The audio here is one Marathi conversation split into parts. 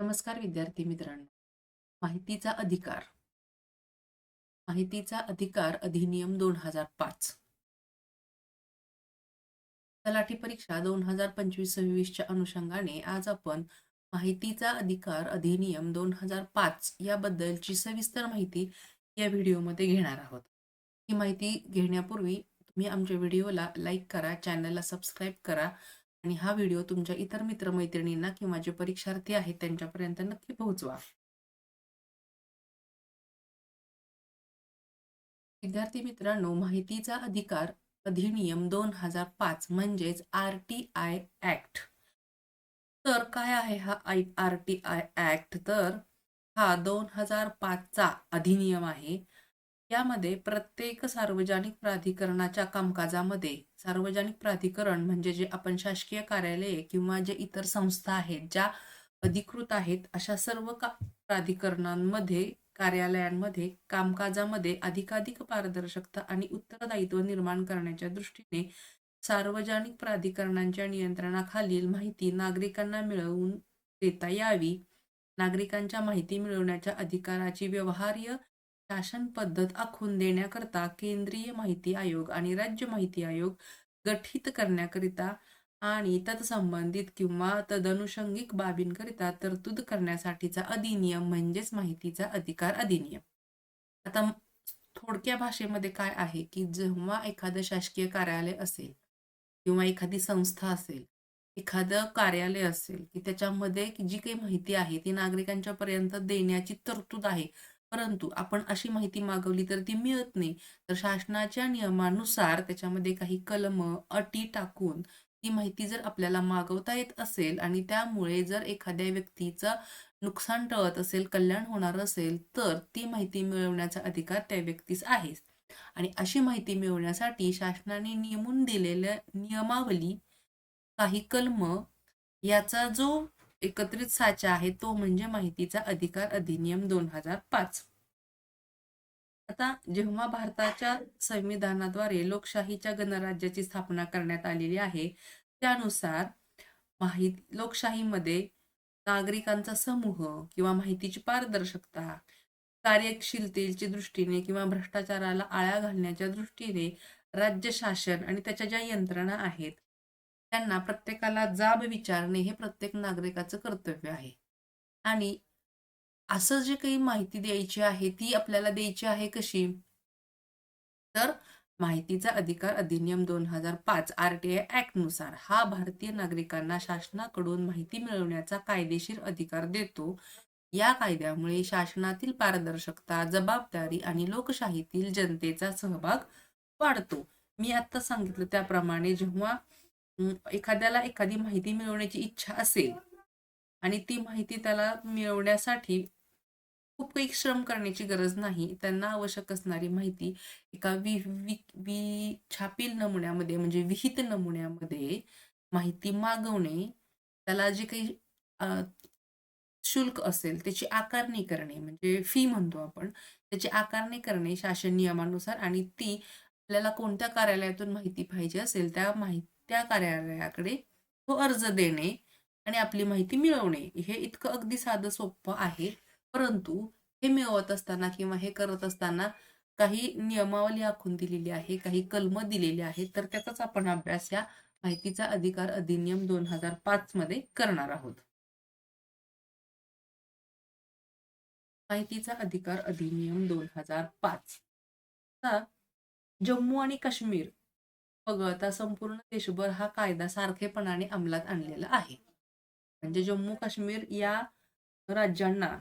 नमस्कार विद्यार्थी मित्रांनो. माहितीचा अधिकार माहितीचा अधिकार अधिनियम 2005 तलाठी परीक्षा 2025-26च्या अनुषंगाने आज आपण माहितीचा अधिकार अधिनियम 2005 याबद्दलची सविस्तर माहिती या व्हिडिओमध्ये घेणार आहोत. ही माहिती घेण्यापूर्वी तुम्ही आमच्या व्हिडिओला लाईक करा, चॅनलला सबस्क्राईब करा आणि हा व्हिडिओ तुमच्या इतर मित्रमैत्रिणींना किंवा जे परीक्षार्थी आहेत त्यांच्यापर्यंत नक्की पोहोचवा. विद्यार्थी मित्रांनो, माहितीचा अधिकार अधिनियम 2005 म्हणजेच RTI ऍक्ट. तर काय आहे हा RTI ऍक्ट? तर हा 2005चा अधिनियम आहे. यामध्ये प्रत्येक सार्वजनिक प्राधिकरणाच्या कामकाजामध्ये सार्वजनिक प्राधिकरण म्हणजे जे आपण शासकीय कार्यालये किंवा जे इतर संस्था आहेत ज्या अधिकृत आहेत अशा सर्व प्राधिकरणांमध्ये कार्यालयांमध्ये कामकाजामध्ये अधिकाधिक पारदर्शकता आणि उत्तरदायित्व निर्माण करण्याच्या दृष्टीने सार्वजनिक प्राधिकरणांच्या नियंत्रणाखालील माहिती नागरिकांना मिळवून देता यावी, नागरिकांच्या माहिती मिळवण्याच्या अधिकाराची व्यवहार्य शासन पद्धत आखून देण्याकरता केंद्रीय माहिती आयोग आणि राज्य माहिती आयोग गठीत करण्याकरिता आणि तत्संबंधित किंवा तदनुषंगिक बाबींकरिता तरतूद करण्यासाठीचा अधिनियम म्हणजेच माहितीचा अधिकार अधिनियम. आता थोडक्या भाषेमध्ये काय आहे की जेव्हा एखादं शासकीय कार्यालय असेल किंवा एखादी संस्था असेल, एखादं कार्यालय असेल की त्याच्यामध्ये जी काही माहिती आहे ती नागरिकांच्या पर्यंत देण्याची तरतूद आहे, परंतु आपण अशी माहिती मागवली तर ती मिळत नाही, तर शासनाच्या नियमानुसार त्याच्यामध्ये काही कलम अटी टाकून ती माहिती जर आपल्याला मागवता येत असेल आणि त्यामुळे जर एखाद्या व्यक्तीचं नुकसान टळत असेल, कल्याण होणार असेल, तर ती माहिती मिळवण्याचा अधिकार त्या व्यक्तीस आहे. आणि अशी माहिती मिळवण्यासाठी शासनाने नेमून दिलेल्या नियमावली, काही कलम याचा जो एकत्रित साचा आहे तो म्हणजे माहितीचा अधिकार अधिनियम 2005. आता जेव्हा भारताच्या संविधानाद्वारे लोकशाहीच्या गणराज्याची स्थापना करण्यात आलेली आहे, त्यानुसार लोकशाहीमध्ये नागरिकांचा समूह किंवा माहितीची पारदर्शकता, कार्यशीलतेच्या दृष्टीने किंवा भ्रष्टाचाराला आळा घालण्याच्या दृष्टीने राज्य शासन आणि त्याच्या ज्या यंत्रणा आहेत त्यांना प्रत्येकाला जाब विचारणे हे प्रत्येक नागरिकाचं कर्तव्य आहे. आणि असं जे काही माहिती द्यायची आहे ती आपल्याला द्यायची आहे कशी? तर माहितीचा अधिकार अधिनियम 2005 RTI ऍक्ट नुसार हा भारतीय नागरिकांना शासनाकडून माहिती मिळवण्याचा कायदेशीर अधिकार देतो. या कायद्यामुळे शासनातील पारदर्शकता, जबाबदारी आणि लोकशाहीतील जनतेचा सहभाग वाढतो. मी आता सांगितलं त्याप्रमाणे जेव्हा एखाद्याला एखादी माहिती मिळवण्याची इच्छा असेल आणि ती माहिती त्याला मिळवण्यासाठी खूप काही श्रम करण्याची गरज नाही. त्यांना आवश्यक असणारी माहिती एका छापील नमुन्यामध्ये म्हणजे विहित नमुन्यामध्ये माहिती मागवणे, त्याला जे काही शुल्क असेल त्याची आकारणी करणे म्हणजे फी म्हणतो आपण, त्याची आकारणी करणे शासन नियमानुसार आणि ती आपल्याला कोणत्या कार्यालयातून माहिती पाहिजे असेल त्या कार्यालयाकडे तो अर्ज देणे आणि आपली माहिती मिळवणे. हे इतकं अगदी साधं सोपं आहे. परंतु हे मिळवत असताना किंवा हे करत असताना काही नियमावली आखून दिलेली आहे, काही कलम दिलेली आहेत, तर त्याचाच आपण अभ्यास या माहितीचा अधिकार अधिनियम 2005 मध्ये करणार आहोत. माहितीचा अधिकार अधिनियम 2005. आता जम्मू आणि काश्मीर वगळता संपूर्ण देशभर हा कायदा सारखेपणाने अंमलात आणलेला आहे. म्हणजे जम्मू काश्मीर या राज्यांना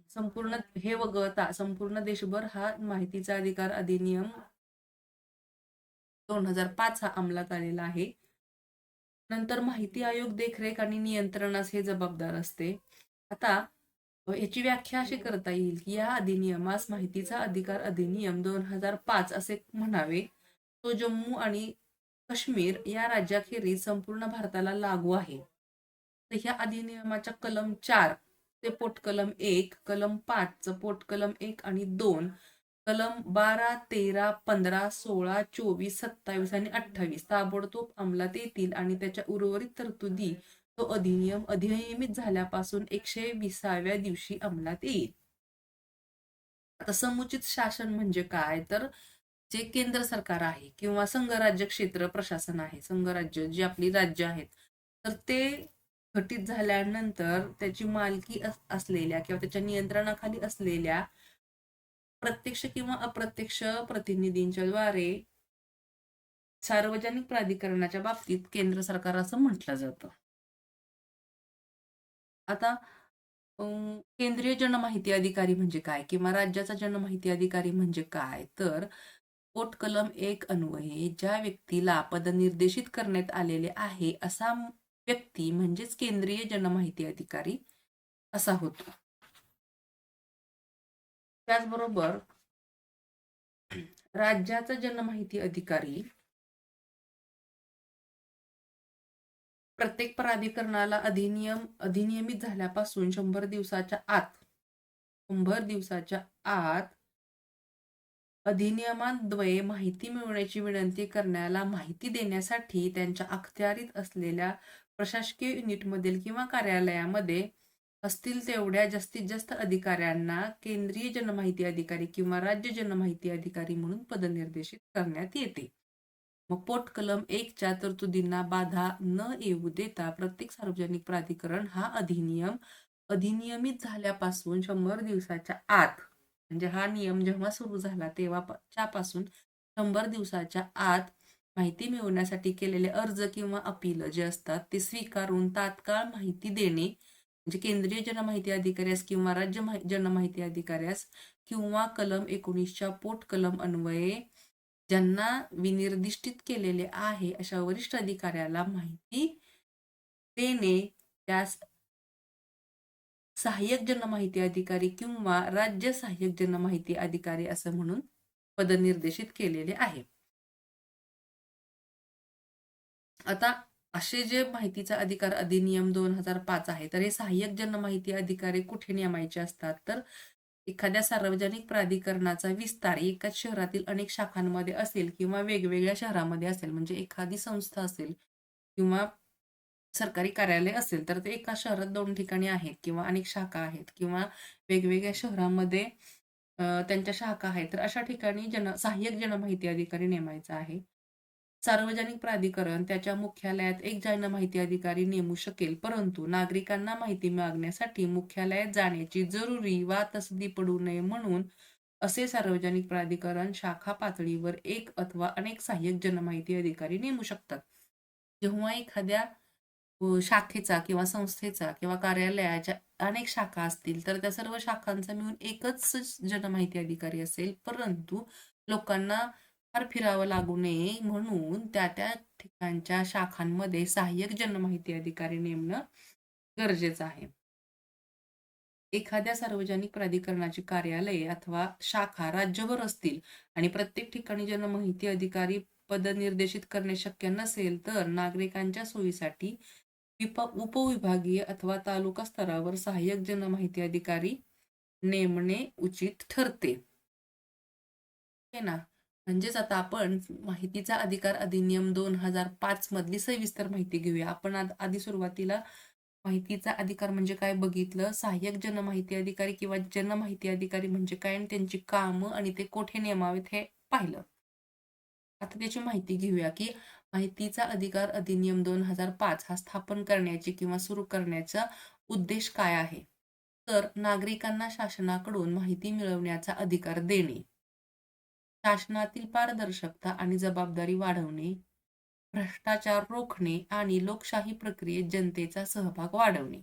संपूर्ण हे वगळता संपूर्ण देशभर हा माहितीचा अधिकार अधिनियम 2005 हा अंमलात आलेला आहे. नंतर माहिती आयोग देखरेख आणि नियंत्रणास हे जबाबदार असते. आता याची व्याख्या अशी करता येईल की या अधिनियमास माहितीचा अधिकार अधिनियम 2005 असे म्हणावे. तो जम्मू आणि काश्मीर या राज्याखेरीज संपूर्ण भारताला लागू आहे. तर ह्या अधिनियमाच्या कलम 4 ते पोटकलम 1, कलम 5 पोटकलम 1 आणि 2, कलम 12, 13, 15, 16, 24, 27 आणि 28 ताबडतोब अंमलात येतील आणि त्याच्या उर्वरित तरतुदी तो अधिनियम अधिनियमित झाल्यापासून 120व्या दिवशी अंमलात येईल. आता समुचित शासन म्हणजे काय, तर जे केंद्र सरकार आहे किंवा संघराज्य क्षेत्र प्रशासन आहे, संघराज्य जी आपली राज्य आहेत, तर ते घटित झाल्यानंतर त्याची मालकी असलेल्या किंवा त्याच्या नियंत्रणाखाली असलेल्या प्रत्यक्ष किंवा अप्रत्यक्ष प्रतिनिधींच्या द्वारे सार्वजनिक प्राधिकरणाच्या बाबतीत केंद्र सरकार असं म्हटलं जातं. आता केंद्रीय जनमाहिती अधिकारी म्हणजे काय किंवा राज्याचा जनमाहिती अधिकारी म्हणजे काय, तर पोट कलम 1 अन्वये ज्या व्यक्तीला पदनिर्देशित करण्यात आलेले आहे असा व्यक्ती म्हणजेच केंद्रीय जनमाहिती अधिकारी असा होतो. त्याचबरोबर राज्याचा जनमाहिती अधिकारी प्रत्येक प्राधिकरणाला अधिनियमित झाल्यापासून 100 दिवसाच्या आत अधिनियमान्वये माहिती मिळवण्याची विनंती करण्याला माहिती देण्यासाठी त्यांच्या अखत्यारीत असलेल्या प्रशासकीय युनिटमधील किंवा कार्यालयामध्ये असतील तेवढ्या जास्तीत जास्त अधिकाऱ्यांना केंद्रीय जनमाहिती अधिकारी किंवा राज्य जनमाहिती अधिकारी म्हणून पदनिर्देशित करण्यात येते. मग पोट कलम 1च्या तरतुदींना बाधा न येऊ देता प्रत्येक सार्वजनिक प्राधिकरण हा अधिनियम अधिनियमित झाल्यापासून 100 दिवसाच्या आत, म्हणजे हा नियम जेव्हा सुरू झाला तेव्हाच्यापासून 100 दिवसाच्या आत माहिती मिळवण्यासाठी केलेले अर्ज किंवा अपील जे असतात ते स्वीकारून तात्काळ माहिती देणे, म्हणजे केंद्रीय जनमाहिती अधिकाऱ्यास किंवा राज्य जनमाहिती अधिकाऱ्यास किंवा कलम 19च्या पोट कलम अन्वये ज्यांना विनिर्दिष्टित केलेले आहे अशा वरिष्ठ अधिकाऱ्याला माहिती देणे, त्यास सहाय्यक जनमाहिती अधिकारी किंवा राज्य सहाय्यक जनमाहिती अधिकारी असं म्हणून पदनिर्देशित केलेले आहे. आता असे जे माहितीचा अधिकार अधिनियम 2005 आहे, तर हे सहाय्यक जनमाहिती अधिकारी कुठे नेमायचे असतात, तर एखाद्या सार्वजनिक प्राधिकरणाचा विस्तार एकाच शहरातील अनेक शाखांमध्ये असेल किंवा वेगवेगळ्या शहरामध्ये असेल, म्हणजे एखादी संस्था असेल किंवा सरकारी कार्यालय असेल, तर ते एका शहरात 2 ठिकाणी आहेत किंवा अनेक शाखा आहेत किंवा वेगवेगळ्या शहरामध्ये त्यांच्या शाखा आहेत. तर अशा ठिकाणी सहाय्यक जनमाहिती अधिकारी नेमायचा आहे. सार्वजनिक प्राधिकरण त्याच्या मुख्यालयात एक जनमाहिती अधिकारी नेमू शकेल, परंतु नागरिकांना माहिती मागण्यासाठी मुख्यालयात जाण्याची जरुरी वा तसदी पडू नये म्हणून असे सार्वजनिक प्राधिकरण शाखा पातळीवर एक अथवा अनेक सहाय्यक जनमाहिती अधिकारी नेमू शकतात. जेव्हा एखाद्या शाखेचा किंवा संस्थेचा किंवा कार्यालयाच्या अनेक शाखा असतील, तर त्या सर्व शाखांचा मिळून एकच जनमाहिती अधिकारी असेल, परंतु लोकांना फार फिरावं लागू नये म्हणून त्या ठिकाणच्या शाखांमध्ये सहाय्यक जनमाहिती अधिकारी नेमणं गरजेचं आहे. एखाद्या सार्वजनिक प्राधिकरणाची कार्यालये अथवा शाखा राज्यभर असतील आणि प्रत्येक ठिकाणी जनमाहिती अधिकारी पदनिर्देशित करणे शक्य नसेल, तर नागरिकांच्या सोयीसाठी उपविभागीय अथवा तालुका स्तरावर सहाय्यक जनमाहिती अधिकारी नेमणे उचित ठरते. आहे ना. म्हणजेच आता आपण माहितीचा अधिकार अधिनियम 2005 मधली सविस्तर माहिती घेऊया. आपण आधी सुरुवातीला माहितीचा अधिकार म्हणजे काय बघितलं, सहाय्यक जनमाहिती अधिकारी किंवा जनमाहिती अधिकारी म्हणजे काय आणि त्यांची कामं आणि ते कोठे नेमावेत हे पाहिलं. आता त्याची माहिती घेऊया, की माहितीचा अधिकार अधिनियम 2005 हा स्थापन करण्याची किंवा सुरू करण्याचा उद्देश काय आहे? तर नागरिकांना शासनाकडून माहिती मिळवण्याचा अधिकार देणे. शासनातील पारदर्शकता आणि जबाबदारी वाढवणे, भ्रष्टाचार रोखणे आणि लोकशाही प्रक्रियेत जनतेचा सहभाग वाढवणे.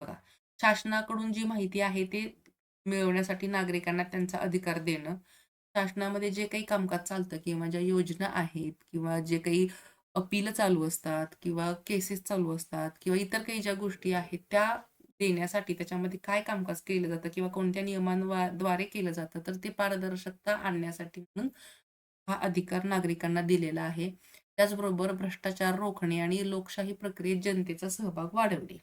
बघा, शासनाकडून जी माहिती आहे ते मिळवण्यासाठी नागरिकांना त्यांचा अधिकार देणं, शासनामध्ये जे काही कामकाज चालतं किंवा ज्या योजना आहेत किंवा जे काही अपील चालू असतात किंवा केसेस चालू असतात किंवा इतर काही ज्या गोष्टी आहेत त्या देण्यासाठी त्याच्यामध्ये काय कामकाज केलं जातं किंवा कोणत्या नियमांद्वारे केलं जातं, तर ते पारदर्शकता आणण्यासाठी म्हणून हा अधिकार नागरिकांना दिलेला आहे. त्याचबरोबर भ्रष्टाचार रोखणे आणि लोकशाही प्रक्रियेत जनतेचा सहभाग वाढवणे.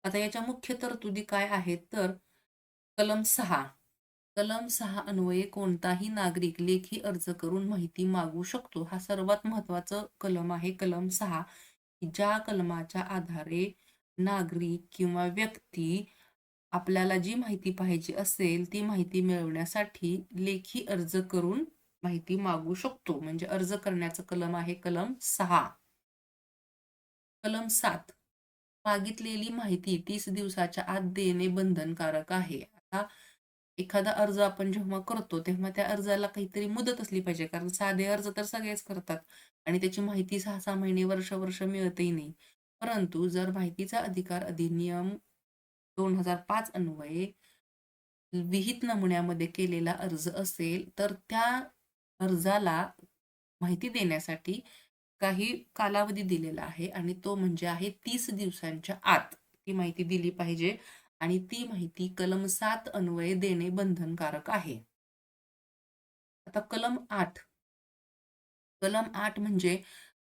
आता याच्या मुख्य तरतुदी काय आहेत, तर कलम 6 कलम 6 अन्वये कोणताही नागरिक लेखी अर्ज करून माहिती मागू शकतो. हा सर्वात महत्त्वाचं कलम आहे कलम 6. ज्या कलमाच्या आधारे नागरिक किंवा व्यक्ती आपल्याला जी माहिती पाहिजे असेल, ती माहिती मिळवण्यासाठी लेखी अर्ज करून माहिती मागू शकतो. म्हणजे अर्ज करण्याचं कलम आहे कलम 6. कलम 7. मागितलेली माहिती 30 दिवसाच्या आत देणे बंधनकारक आहे. आता एखादा अर्ज आपण जेव्हा करतो, तेव्हा त्या अर्जाला काहीतरी मुदत असली पाहिजे. कारण साधे अर्ज तर सगळेच करतात आणि त्याची माहिती 6-6 महिने, वर्ष-वर्ष मिळतही नाही. परंतु जर माहितीचा अधिकार अधिनियम 2005 अन्वये विहित नमुन्यामध्ये केलेला अर्ज असेल, तर त्या अर्जाला माहिती देण्यासाठी काही कालावधी दिलेला आहे आणि तो म्हणजे आहे 30 दिवसांच्या आत ती माहिती दिली पाहिजे आणि ती माहिती कलम 7 अन्वये देणे बंधनकारक आहे. आता कलम 8. कलम 8 म्हणजे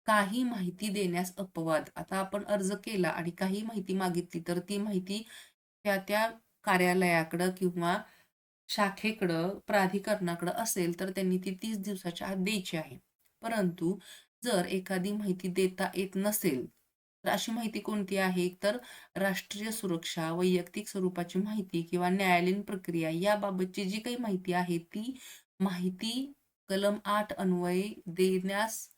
काही माहिती देण्यास अपवाद. आता आपण अर्ज केला आणि काही माहिती मागितली, तर ती माहिती त्या कार्यालयाकडं किंवा शाखेकडं, प्राधिकरणाकडं असेल, तर त्यांनी ती 30 दिवसाच्या आत द्यायची आहे. परंतु जर एखादी माहिती देता येत नसेल, तर अशी माहिती कोणती आहे? तर राष्ट्रीय सुरक्षा, वैयक्तिक स्वरूपाची माहिती किंवा न्यायालयीन प्रक्रिया याबाबतची जी काही माहिती आहे, ती माहिती कलम 8 अन्वये देण्यास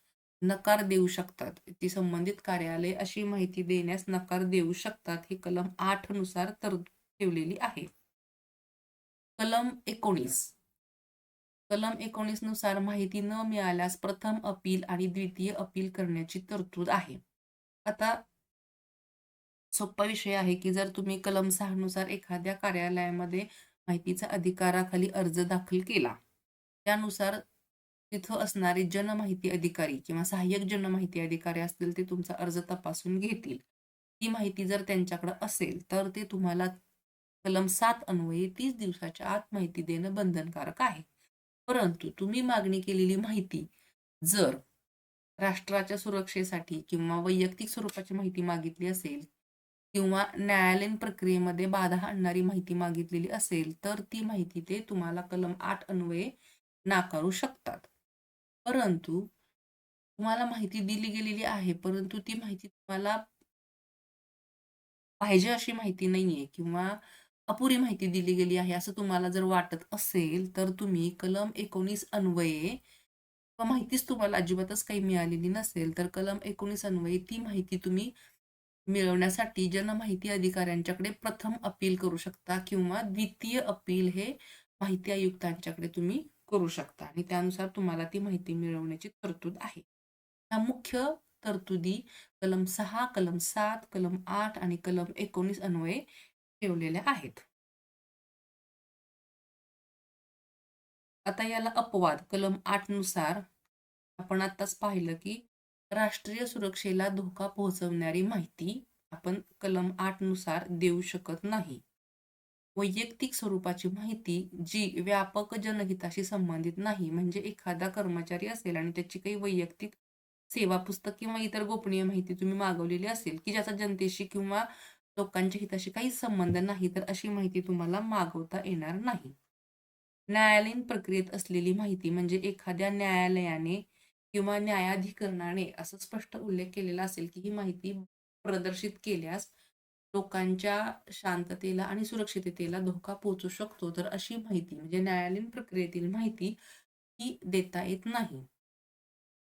नकार देऊ शकतात. ती संबंधित कार्यालय अशी माहिती देण्यास नकार देऊ शकतात. हे कलम 8 नुसार तरतूद ठेवलेली आहे. कलम 19. कलम 19 नुसार माहिती न मिळाल्यास प्रथम अपील आणि द्वितीय अपील करण्याची तरतूद आहे. आता सोप्पा विषय आहे, की जर तुम्ही कलम 6 नुसार एखाद्या कार्यालयामध्ये माहितीचा अधिकाराखाली अर्ज दाखल केला. त्यानुसार तिथं असणारे जनमाहिती अधिकारी किंवा सहाय्यक जनमाहिती अधिकारी असतील, ते तुमचा अर्ज तपासून घेतील. ती माहिती जर त्यांच्याकडे असेल, तर ते तुम्हाला कलम 7 अन्वये 30 दिवसाच्या आत माहिती देणं बंधनकारक आहे. परंतु तुम्ही मागणी केलेली माहिती जर राष्ट्राच्या सुरक्षेसाठी किंवा वैयक्तिक स्वरूपाची माहिती मागितली असेल किंवा न्यायालयीन प्रक्रियेमध्ये बाधा आणणारी माहिती मागितलेली असेल, तर ती माहिती ते तुम्हाला कलम 8 अन्वये नाकारू शकतात. परंतु तुम्हाला माहिती दिली गेलेली आहे, परंतु ती माहिती तुम्हाला पाहिजे अशी माहिती नाहीये किंवा अपुरी माहिती दिली गेली आहे, असं तुम्हाला जर वाटत असेल, तर तुम्ही कलम 19 अन्वये माहितीच तुम्हाला अजिबातच काही मिळालेली नसेल, तर कलम 19 अन्वये ती माहिती तुम्ही मिळवण्यासाठी जनमाहिती अधिकाऱ्यांच्याकडे प्रथम अपील करू शकता किंवा द्वितीय अपील हे माहिती आयुक्तांच्याकडे तुम्ही करू शकता आणि त्यानुसार तुम्हाला ती माहिती मिळवण्याची तरतूद आहे. ह्या मुख्य तरतुदी कलम 6, कलम 7, कलम 8 आणि कलम 19 अन्वये ठेवलेल्या आहेत. आता याला अपवाद कलम 8 नुसार आपण आत्ताच पाहिलं, की राष्ट्रीय सुरक्षेला धोका पोहोचवणारी माहिती आपण कलम 8 नुसार देऊ शकत नाही. वैयक्तिक स्वरूपाची माहिती जी व्यापक जनहिताशी संबंधित नाही, म्हणजे एखादा कर्मचारी असेल आणि त्याची काही वैयक्तिक सेवा पुस्तक किंवा इतर गोपनीय माहिती तुम्ही मागवलेली असेल, की ज्याचा जनतेशी किंवा लोकांच्या हिताशी काहीच संबंध नाही, तर अशी माहिती तुम्हाला मागवता येणार नाही. न्यायालयीन प्रक्रियेत असलेली माहिती म्हणजे एखाद्या न्यायालयाने किंवा न्यायाधिकरणाने असं स्पष्ट उल्लेख केलेला असेल, की ही माहिती प्रदर्शित केल्यास लोकांच्या शांततेला आणि सुरक्षिततेला धोका पोहोचू शकतो. तर अशी माहिती म्हणजे न्यायालयीन प्रक्रियेतील माहिती ही देता येत नाही.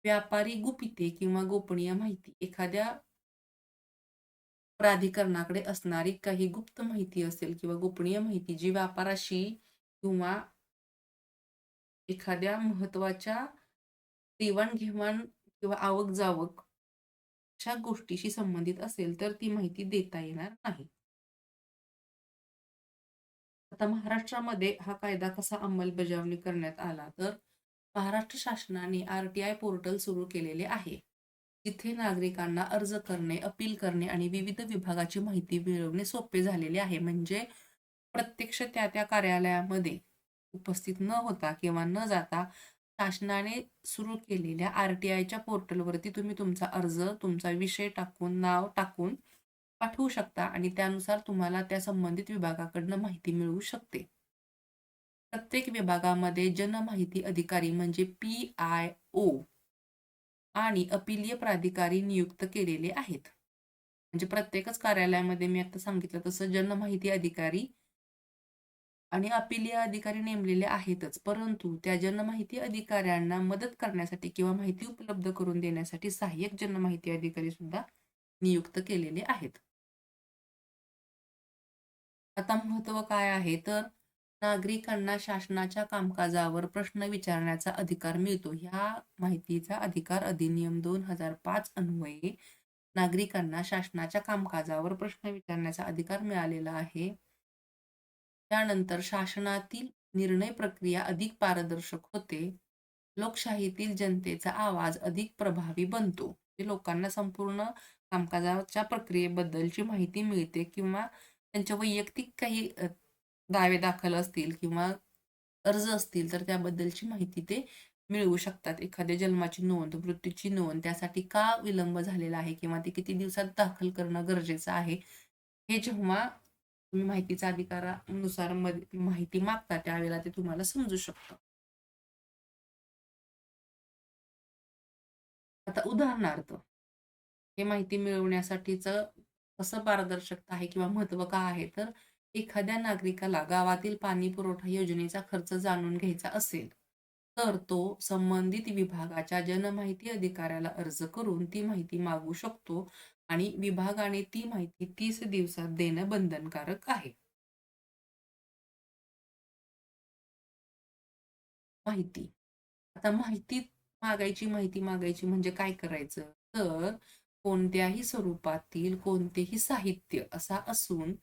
व्यापारी गुपिते किंवा गोपनीय माहिती एखाद्या प्राधिकरणाकडे असणारी काही गुप्त माहिती असेल किंवा गोपनीय माहिती जी व्यापाराशी किंवा एखाद्या महत्त्वाच्या देवाण-घेवाण किंवा आवक-जावक अशा गोष्टीशी संबंधित असेल, तर ती माहिती देता येणार नाही. आता महाराष्ट्रामध्ये हा कायदा कसा अंमलबजावणी करण्यात आला, तर महाराष्ट्र शासनाने आर-टी-आय पोर्टल सुरू केलेले आहे. जिथे नागरिकांना अर्ज करणे, अपील करणे आणि विविध विभागाची माहिती मिळवणे सोपे झालेले आहे. म्हणजे प्रत्यक्ष त्या कार्यालयामध्ये उपस्थित न होता किंवा न जाता शासनाने सुरू केलेल्या आर-टी-आयच्या पोर्टलवरती तुम्ही तुमचा अर्ज, तुमचा विषय टाकून, नाव टाकून पाठवू शकता आणि त्यानुसार तुम्हाला त्या संबंधित विभागाकडनं माहिती मिळू शकते. प्रत्येक विभागामध्ये जनमाहिती अधिकारी म्हणजे PIO आणि अपीलीय प्राधिकारी नियुक्त केलेले आहेत. म्हणजे प्रत्येकच कार्यालयामध्ये मी आता सांगितलं तसं जनमाहिती अधिकारी आणि अपीलीय अधिकारी नेमलेले आहेतच. परंतु त्या जनमाहिती अधिकाऱ्यांना मदत करण्यासाठी किंवा माहिती उपलब्ध करून देण्यासाठी सहाय्यक जनमाहिती अधिकारी सुद्धा नियुक्त केलेले आहेत. आता महत्त्व काय आहे तर नागरिकांना शासनाच्या कामकाजावर प्रश्न विचारण्याचा अधिकार मिळतो. ह्या माहितीचा अधिकार अधिनियम 2005 अन्वये नागरिकांना शासनाच्या कामकाजावर प्रश्न विचारण्याचा अधिकार मिळालेला आहे. त्यानंतर शासनातील निर्णय प्रक्रिया अधिक पारदर्शक होते. लोकशाहीतील जनतेचा आवाज अधिक प्रभावी बनतो. ते लोकांना संपूर्ण कामकाजाच्या प्रक्रियेबद्दलची माहिती मिळते किंवा त्यांचे वैयक्तिक काही दावे दाखल असतील किंवा अर्ज असतील तर त्याबद्दलची माहिती ते मिळवू शकतात. एखाद्या जन्माची नोंद, मृत्यूची नोंद, त्यासाठी का विलंब झालेला आहे किंवा ते किती दिवसात दाखल करणं गरजेचं आहे. हे जेव्हा तुम्ही माहितीच्या अधिकारानुसार माहिती मागता त्यावेळेला ते तुम्हाला समजू शकतं. आता उदाहरणार्थ, हे माहिती मिळवण्यासाठीचं कसं पारदर्शकता आहे किंवा महत्त्व का आहे, तर एखाद्या नागरिकाला गावातील पाणी पुरवठा योजनेचा खर्च जाणून घ्यायचा असेल, तर तो संबंधित विभागाच्या जनमाहिती अधिकाऱ्याला अर्ज करून ती माहिती मागवू शकतो आणि विभागाने ती माहिती 30 दिवसात देणं बंधनकारक आहे. माहिती. आता माहिती मागायची म्हणजे काय करायचं? तर कोणत्याही स्वरूपातील कोणतेही साहित्य असा असून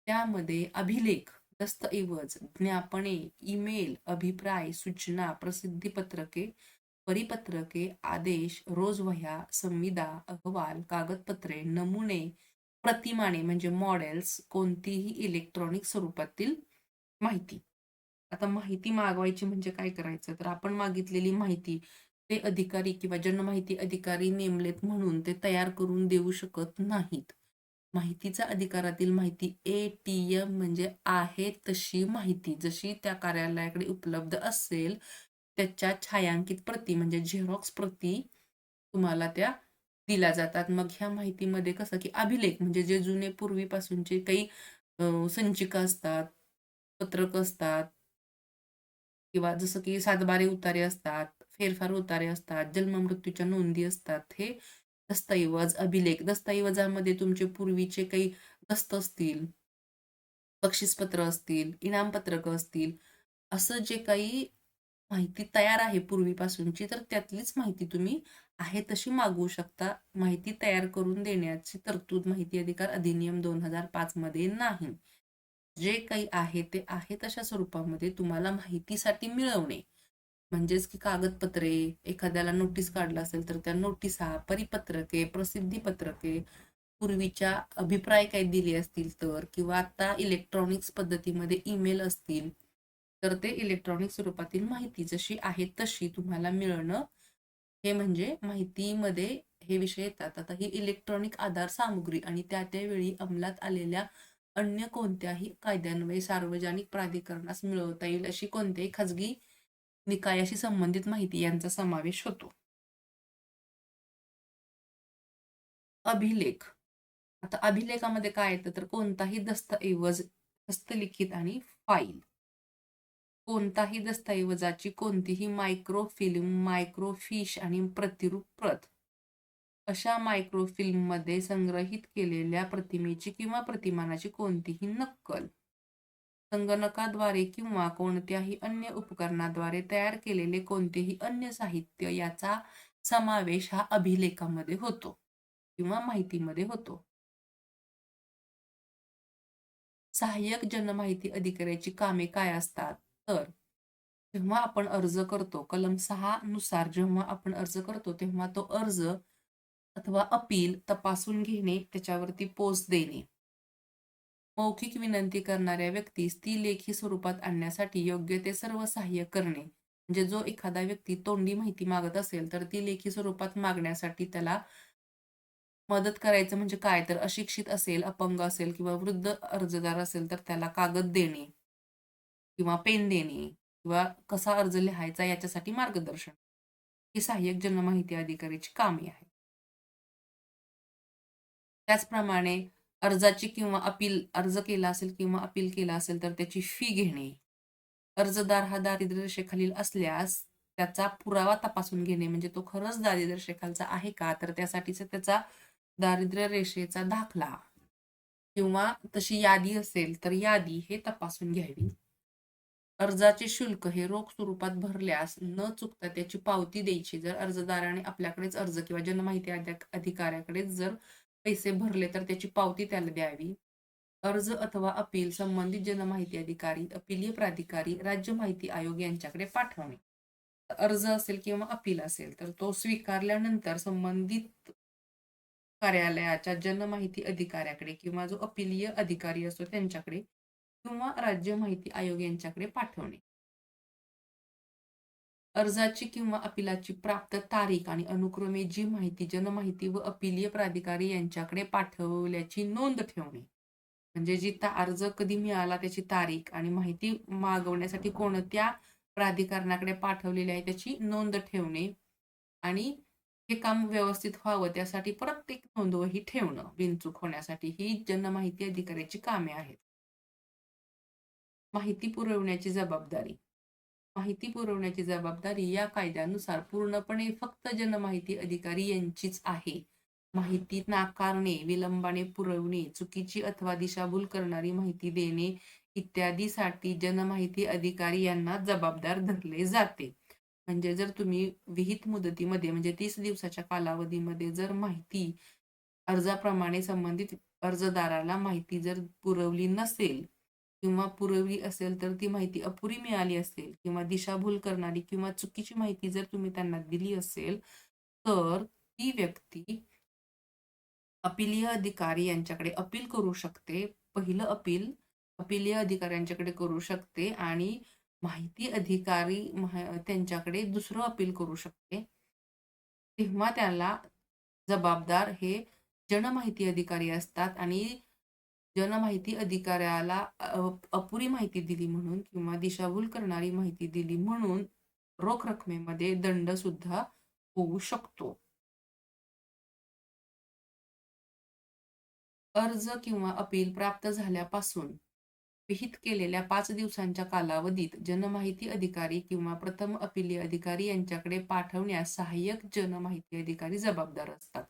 त्यामध्ये अभिलेख, दस्तऐवज, ज्ञापने, ईमेल, अभिप्राय, सूचना, प्रसिद्धीपत्रके, परिपत्रके, आदेश, रोजवह्या, संविदा, अहवाल, कागदपत्रे, नमुने, प्रतिमाने म्हणजे मॉडेल्स, कोणतीही इलेक्ट्रॉनिक स्वरूपातील माहिती. आता माहिती मागवायची म्हणजे काय करायचं? तर आपण मागितलेली माहिती ते अधिकारी किंवा जनमाहिती अधिकारी नेमलेत म्हणून ते तयार करून देऊ शकत नाहीत. माहितीचा अधिकारातील माहिती ATM म्हणजे आहे तशी माहिती, जशी त्या कार्यालयाकडे उपलब्ध असेल, त्याच्या छायांकित प्रती म्हणजे झेरॉक्स प्रती तुम्हाला त्या दिल्या जातात. मग ह्या माहितीमध्ये कसं की अभिलेख म्हणजे जे जुने पूर्वीपासूनचे काही संचिका असतात, पत्रक असतात किंवा जसं की सातबारे उतारे असतात, फेरफार उतारे असतात, जन्म-मृत्यूच्या नोंदी असतात. हे दस्तऐवज, अभिलेख. दस्तऐवजामध्ये तुमचे पूर्वीचे काही दस्त असतील, बक्षीसपत्र असतील, इनामपत्रकं असतील, असं जे काही माहिती तयार आहे पूर्वीपासूनची, तर त्यातलीच माहिती तुम्ही आहे तशी मागवू शकता. माहिती तयार करून देण्याची तरतूद माहिती अधिकार अधिनियम 2005 मध्ये नाही. जे काही आहे ते आहे तशा स्वरूपामध्ये तुम्हाला माहितीसाठी मिळवणे. म्हणजेच की कागदपत्रे, एखाद्याला नोटीस काढलं असेल तर त्या नोटिसा, परिपत्रके, प्रसिद्धीपत्रके, पूर्वीच्या अभिप्राय काही दिले असतील तर किंवा आता इलेक्ट्रॉनिक्स पद्धतीमध्ये ईमेल असतील, तर ते इलेक्ट्रॉनिक स्वरूपातील माहिती जशी आहे तशी तुम्हाला मिळणं, हे म्हणजे माहितीमध्ये हे विषय येतात. आता ही इलेक्ट्रॉनिक आधार सामुग्री आणि त्या वेळी अंमलात आलेल्या अन्य कोणत्याही कायद्यान्वये सार्वजनिक प्राधिकरणास मिळवता येईल अशी कोणत्याही खाजगी निकायाशी संबंधित माहिती यांचा समावेश होतो. अभिलेख. आता अभिलेखामध्ये काय येतं तर कोणताही दस्तऐवज, हस्तलिखित आणि फाईल. कोणताही दस्तऐवजाची कोणतीही मायक्रोफिल्म, मायक्रोफिश आणि प्रतिरूप प्रत. अशा मायक्रोफिल्ममध्ये संग्रहित केलेल्या प्रतिमेची किंवा प्रतिमानाची कोणतीही नक्कल. संगणकाद्वारे किंवा कोणत्याही अन्य उपकरणाद्वारे तयार केलेले कोणतेही अन्य साहित्य याचा समावेश हा अभिलेखामध्ये होतो किंवा माहितीमध्ये होतो. सहाय्यक जनमाहिती अधिकाऱ्याची कामे काय असतात? तर जेव्हा आपण अर्ज करतो, कलम 6 नुसार जेव्हा आपण अर्ज करतो, तेव्हा तो अर्ज अथवा अपील तपासून घेणे, त्याच्यावरती पोच देणे. मौखिक विनंती करणाऱ्या व्यक्तीस ती लेखी स्वरूपात आणण्यासाठी योग्य ते सर्व सहाय्य करणे. म्हणजे जो एखादा व्यक्ती तोंडी माहिती मागत असेल, तर ती लेखी स्वरूपात मागण्यासाठी त्याला मदत करायचं म्हणजे काय? तर अशिक्षित असेल, अपंग असेल किंवा वृद्ध अर्जदार असेल, तर त्याला कागद देणे किंवा पेन देणे किंवा कसा अर्ज लिहायचा याच्यासाठी मार्गदर्शन. ही सहाय्यक जनमाहिती अधिकाऱ्याची कामे आहेत. त्याचप्रमाणे अर्जाची किंवा अर्ज केला असेल किंवा अपील केला असेल तर त्याची फी घेणे. अर्जदार हा दारिद्र्य रेषेखालील असल्यास त्याचा पुरावा तपासून घेणे म्हणजे तो खरंच दारिद्र्य रेषेखालचा आहे का? तर त्यासाठीचा त्याचा दारिद्र्य रेषेचा दाखला किंवा तशी यादी असेल तर यादी हे तपासून घ्यावी. अर्जाचे शुल्क हे रोख स्वरूपात भरल्यास न चुकता त्याची पावती द्यायची. जर अर्जदाराने आपल्याकडेच अर्ज किंवा जनमाहिती अधिकाऱ्याकडेच जर पैसे भरले तर त्याची पावती त्याला द्यावी. अर्ज अथवा अपील संबंधित जनमाहिती अधिकारी, अपीलीय प्राधिकारी, राज्य माहिती आयोग यांच्याकडे पाठवणे. अर्ज असेल किंवा अपील असेल तर तो स्वीकारल्यानंतर संबंधित कार्यालयाच्या जनमाहिती अधिकाऱ्याकडे किंवा जो अपीलीय अधिकारी असतो त्यांच्याकडे किंवा राज्य माहिती आयोग यांच्याकडे पाठवणे. अर्जाची किंवा अपिलाची प्राप्त तारीख आणि अनुक्रमे जी माहिती जनमाहिती व अपीलीय प्राधिकारी यांच्याकडे पाठवल्याची नोंद ठेवणे. म्हणजे अर्ज कधी मिळाला त्याची तारीख आणि माहिती मागवण्यासाठी कोणत्या प्राधिकरणाकडे पाठवलेली आहे त्याची नोंद ठेवणे आणि हे काम व्यवस्थित व्हावं त्यासाठी प्रत्येक नोंदवही ठेवणं बिनचूक होण्यासाठी ही जनमाहिती अधिकाऱ्याची कामे आहेत. माहिती पुरवण्याची जबाबदारी. माहिती पुरवण्याची जबाबदारी या कायद्यानुसार पूर्णपणे फक्त जनमाहिती अधिकारी यांचीच आहे. माहिती नाकारणे, विलंबाने पुरवणे, चुकीची अथवा दिशाभूल करणारी माहिती देणे इत्यादीसाठी जनमाहिती अधिकारी यांना जबाबदार धरले जाते. म्हणजे जर तुम्ही विहित मुदतीमध्ये म्हणजे 30 दिवसाच्या कालावधीमध्ये जर माहिती अर्जाप्रमाणे संबंधित अर्जदाराला माहिती जर पुरवली नसेल किंवा पुरवली असेल तर ती माहिती अपुरी मिळाली असेल किंवा दिशाभूल करणारी किंवा चुकीची माहिती जर तुम्ही त्यांना दिली असेल तर ती व्यक्ती अपीलीय अधिकारी यांच्याकडे अपील करू शकते. पहिलं अपील अपीलीय अधिकाऱ्यांच्याकडे करू शकते आणि माहिती अधिकारी त्यांच्याकडे दुसरं अपील करू शकते. तेव्हा त्याला जबाबदार हे जनमाहिती अधिकारी असतात आणि जनमाहिती अधिकाऱ्याला अपुरी माहिती दिली म्हणून किंवा दिशाभूल करणारी माहिती दिली म्हणून रोख रकमेमध्ये दंड सुद्धा होऊ शकतो. अर्ज किंवा अपील प्राप्त झाल्यापासून विहित केलेल्या 5 दिवसांच्या कालावधीत जनमाहिती अधिकारी किंवा प्रथम अपीलीय अधिकारी यांच्याकडे पाठवण्यास सहाय्यक जनमाहिती अधिकारी जबाबदार असतात.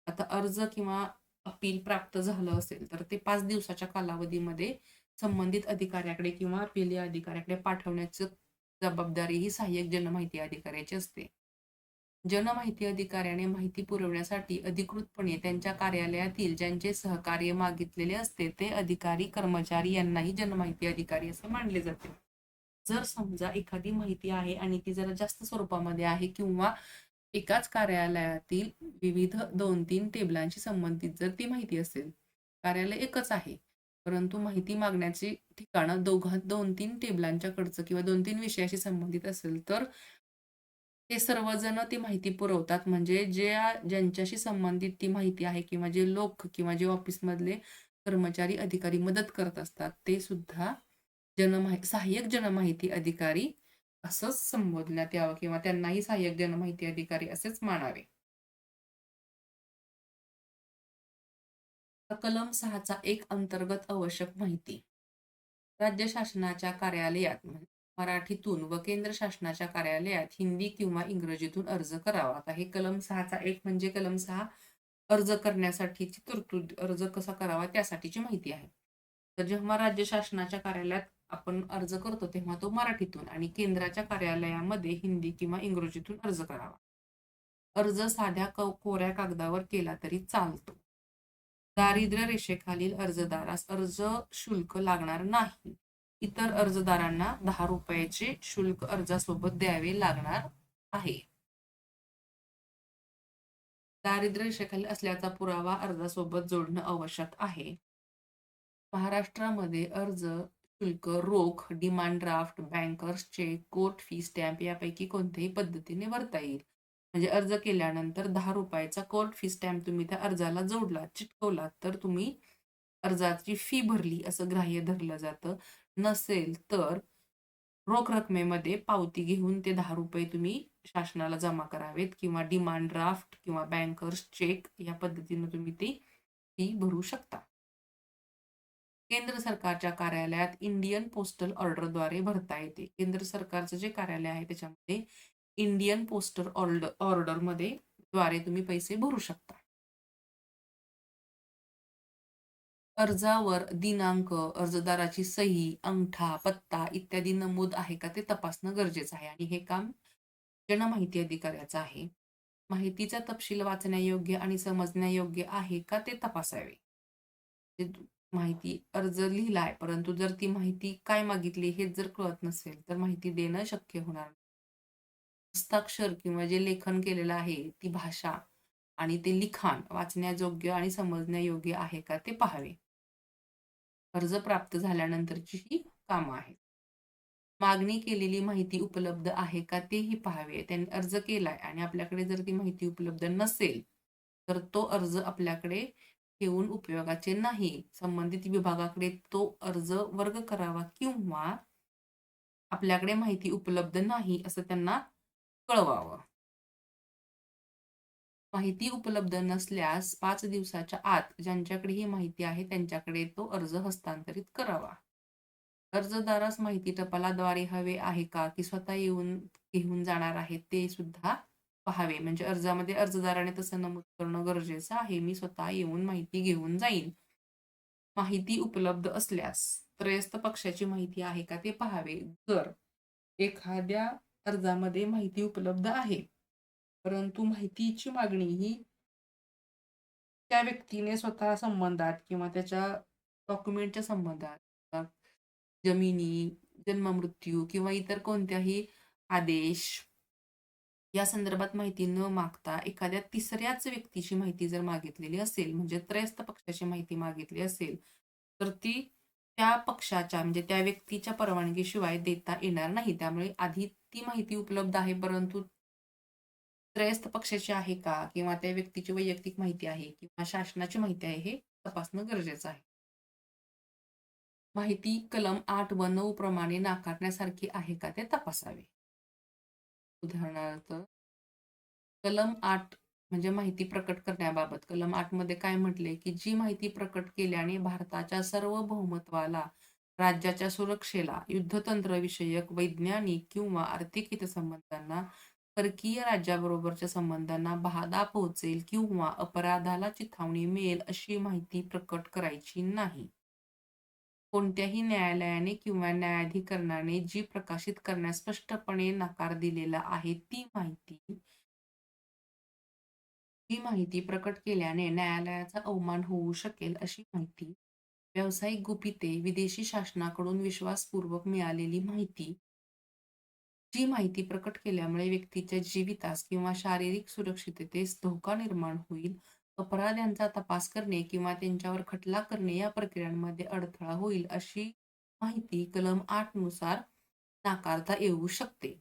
आता अर्ज किंवा अपील प्राप्त झालं असेल तर ते 5 दिवसाच्या कालावधीमध्ये संबंधित अधिकाऱ्याकडे किंवा अपीलीय अधिकाऱ्याकडे पाठवण्याची जबाबदारी ही सहाय्यक जनमाहिती अधिकाऱ्याची असते. जनमाहिती अधिकाऱ्याने माहिती पुरवण्यासाठी अधिकृतपणे त्यांच्या कार्यालयातील ज्यांचे सहकार्य मागितलेले असते ते अधिकारी, कर्मचारी यांनाही जनमाहिती अधिकारी असे मानले जाते. जर समजा एखादी माहिती आहे आणि ती जरा जास्त स्वरूपामध्ये आहे किंवा एकाच कार्यालयातील विविध 2-3 टेबलांशी संबंधित जर ती माहिती असेल, कार्यालय एकच आहे, परंतु माहिती मागण्याची ठिकाणं 2-3 टेबलांच्या कडचं किंवा 2-3 विषयाशी संबंधित असेल तर ते सर्वजण ती माहिती पुरवतात. म्हणजे ज्यांच्याशी संबंधित ती माहिती आहे किंवा जे लोक किंवा जे ऑफिसमधले कर्मचारी, अधिकारी मदत करत असतात, ते सुद्धा सहाय्यक जनमाहिती अधिकारी असंच संबोधण्यात यावं किंवा त्यांनाही सहाय्यक जनमाहिती अधिकारी असेच मानावे. कलम 6चा 1 अंतर्गत आवश्यक माहिती. राज्य शासनाच्या कार्यालयात मराठीतून व केंद्र शासनाच्या कार्यालयात हिंदी किंवा इंग्रजीतून अर्ज करावा. आता हे कलम 6चा 1 म्हणजे कलम 6 अर्ज करण्यासाठीची तरतूद, अर्ज कसा करावा त्यासाठीची माहिती आहे. तर जेव्हा राज्य शासनाच्या कार्यालयात आपण अर्ज करतो तेव्हा तो मराठीतून आणि केंद्राच्या कार्यालयामध्ये हिंदी किंवा इंग्रजीतून अर्ज करावा. अर्ज साध्या कोऱ्या कागदावर केला तरी चालतो. दारिद्र्य रेषेखालील अर्जदारास अर्ज शुल्क लागणार नाही. इतर अर्जदारांना 10 रुपयाचे शुल्क अर्जासोबत द्यावे लागणार आहे. दारिद्र्य रेषेखाली असल्याचा पुरावा अर्जासोबत जोडणं आवश्यक आहे. महाराष्ट्रामध्ये अर्ज शुल्क रोख, demand draft, bankers cheque, court fee stamp यापैकी कोणत्याही पद्धतीने भरता येईल. म्हणजे अर्ज केल्यानंतर 10 रुपयाचा कोर्ट फी स्टॅम्प तुम्ही त्या अर्जाला जोडलात, चिटकवलात तर तुम्ही अर्जाची फी भरली असं ग्राह्य धरलं जातं. नसेल तर रोख रकमेमध्ये पावती घेऊन ते 10 रुपये तुम्ही शासनाला जमा करावेत किंवा डिमांड ड्राफ्ट किंवा बँकर्स चेक या पद्धतीने तुम्ही ती फी भरू शकता. केंद्र सरकारच्या कार्यालयात इंडियन पोस्टल ऑर्डरद्वारे भरता येते. केंद्र सरकारचं जे कार्यालय आहे त्याच्यामध्ये इंडियन पोस्टल ऑर्डरमध्ये द्वारे तुम्ही पैसे भरू शकता. अर्जावर दिनांक, अर्जदाराची सही, अंगठा, पत्ता इत्यादी नमूद आहे का ते तपासणं गरजेचं आहे आणि हे काम जनमाहिती अधिकाऱ्याचं आहे. माहितीचा तपशील वाचण्यायोग्य आणि समजण्यायोग्य आहे का ते तपासावे. माहिती अर्ज लिहिलाय, परंतु जर ती माहिती काय मागितली हेच जर कळत नसेल, तर माहिती देणं शक्य होणार नाही. हस्ताक्षर किंवा जे लेखन केलेलं आहे, ती भाषा आणि ते लिखाण वाचण्यायोग्य आणि समजण्यायोग्य आहे का ते पाहावे. अर्ज प्राप्त झाल्यानंतरची ही कामं आहेत. मागणी केलेली माहिती उपलब्ध आहे का तेही पाहावे. त्यांनी अर्ज केलाय आणि आपल्याकडे जर ती माहिती उपलब्ध नसेल, तर तो अर्ज आपल्याकडे ठेवून उपयोगाचे नाही. संबंधित विभागाकडे तो अर्ज वर्ग करावा किंवा आपल्याकडे माहिती उपलब्ध नाही असं त्यांना कळवावं. माहिती उपलब्ध नसल्यास 5 दिवसाच्या आत ज्यांच्याकडे ही माहिती आहे त्यांच्याकडे तो अर्ज हस्तांतरित करावा. अर्जदारास माहिती टपालाद्वारे हवे आहे का, की स्वतः येऊन घेऊन जाणार आहे ते सुद्धा पाहावे. म्हणजे अर्जामध्ये अर्जदाराने तसं नमूद करणं गरजेचं आहे. मी स्वतः येऊन माहिती घेऊन जाईन. माहिती उपलब्ध असल्यास त्रयस्थ पक्षाची माहिती आहे का ते पाहावे. जर एखाद्या अर्जामध्ये माहिती उपलब्ध आहे, परंतु माहितीची मागणी ही त्या व्यक्तीने स्वतः संबंधात किंवा त्याच्या डॉक्युमेंटच्या संबंधात जमिनी, जन्म-मृत्यू किंवा इतर कोणत्याही आदेश या संदर्भात माहिती न मागता एखाद्या तिसऱ्याच व्यक्तीची माहिती जर मागितलेली असेल, म्हणजे त्रयस्थ पक्षाची माहिती मागितली असेल, तर ती त्या पक्षाच्या म्हणजे त्या व्यक्तीच्या परवानगीशिवाय देता येणार नाही. त्यामुळे आधी ती माहिती उपलब्ध आहे, परंतु त्रयस्थ पक्षाची आहे का किंवा त्या व्यक्तीची वैयक्तिक माहिती आहे किंवा शासनाची माहिती आहे हे तपासणं गरजेचं आहे. माहिती कलम 8 व 9 प्रमाणे नाकारण्यासारखी आहे का ते तपासावे. उदाहरणार्थ कलम 8 म्हणजे माहिती प्रकट करण्याबाबत. कलम 8 मध्ये काय म्हटले, की जी माहिती प्रकट केल्याने भारताच्या सार्वभौमत्वाला, राज्याच्या सुरक्षेला, युद्धतंत्रविषयक, वैज्ञानिक किंवा आर्थिक हितसंबंधांना, परकीय राज्याबरोबरच्या संबंधांना बाधा पोहोचेल किंवा अपराधाला चिथावणी मिळेल अशी माहिती प्रकट करायची नाही. कोणत्याही न्यायालयाने किंवा न्यायाधिकरणाने जी प्रकाशित करण्यास स्पष्टपणे नकार दिलेला आहे ती माहिती प्रकट केल्याने न्यायालयाचा अवमान होऊ शकेल अशी माहिती, व्यावसायिक गुपिते, विदेशी शासनाकडून विश्वासपूर्वक मिळालेली माहिती, जी माहिती प्रकट केल्यामुळे व्यक्तीच्या जीवितास किंवा शारीरिक सुरक्षिततेस धोका निर्माण होईल, अपराध्यांचा तपास करणे किंवा त्यांच्यावर खटला करणे या प्रक्रियांमध्ये अडथळा होईल अशी माहिती कलम 8 नुसार नाकारता येऊ शकते.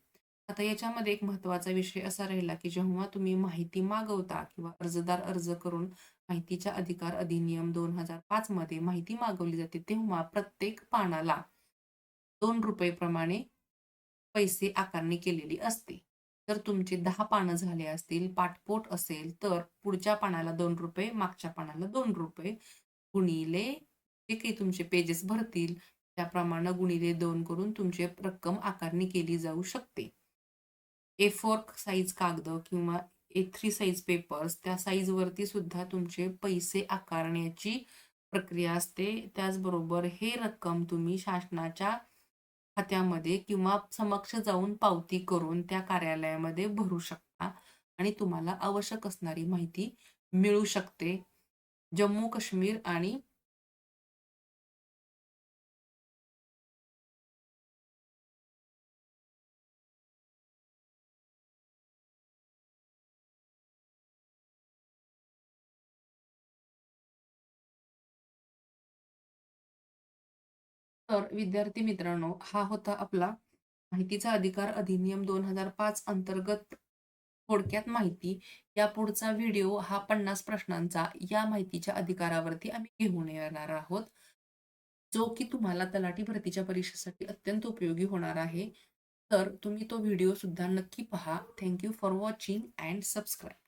आता याच्यामध्ये एक महत्त्वाचा विषय असा राहिला, की जेव्हा तुम्ही माहिती मागवता किंवा अर्जदार अर्ज करून माहितीचा अधिकार अधिनियम 2005 मध्ये माहिती मागवली जाते, तेव्हा प्रत्येक पानाला ₹2 प्रमाणे पैसे आकारणी केलेली असते. जर तुमचे 10 पानं झाले असतील, पाठपोट असेल, तर पुढच्या पानाला ₹2, मागच्या पानाला ₹2 गुणिले जे काही तुमचे पेजेस भरतील, त्याप्रमाणे गुणिले 2 करून तुमची रक्कम आकारणी केली जाऊ शकते. A4 साइज कागद किंवा A3 साइज पेपर्स त्या साइजवरती सुद्धा तुमचे पैसे आकारण्याची प्रक्रिया असते. त्याचबरोबर हे रक्कम तुम्ही शासनाच्या खात्यामध्ये किंवा समक्ष जाऊन पावती करून त्या कार्यालयामध्ये भरू शकता आणि तुम्हाला आवश्यक असणारी माहिती मिळू शकते. जम्मू काश्मीर आणि तर विद्यार्थी मित्रांनो, हा होता आपला माहितीचा अधिकार अधिनियम 2005 अंतर्गत थोडक्यात माहिती. या पुढचा व्हिडिओ हा 50 प्रश्नांचा या माहितीच्या अधिकारावरती आम्ही घेऊन येणार आहोत. जो की तुम्हाला तलाठी भरतीच्या परीक्षेसाठी अत्यंत उपयोगी होणार आहे. तर तुम्ही तो व्हिडिओ सुद्धा नक्की पहा. Thank you for watching and subscribe.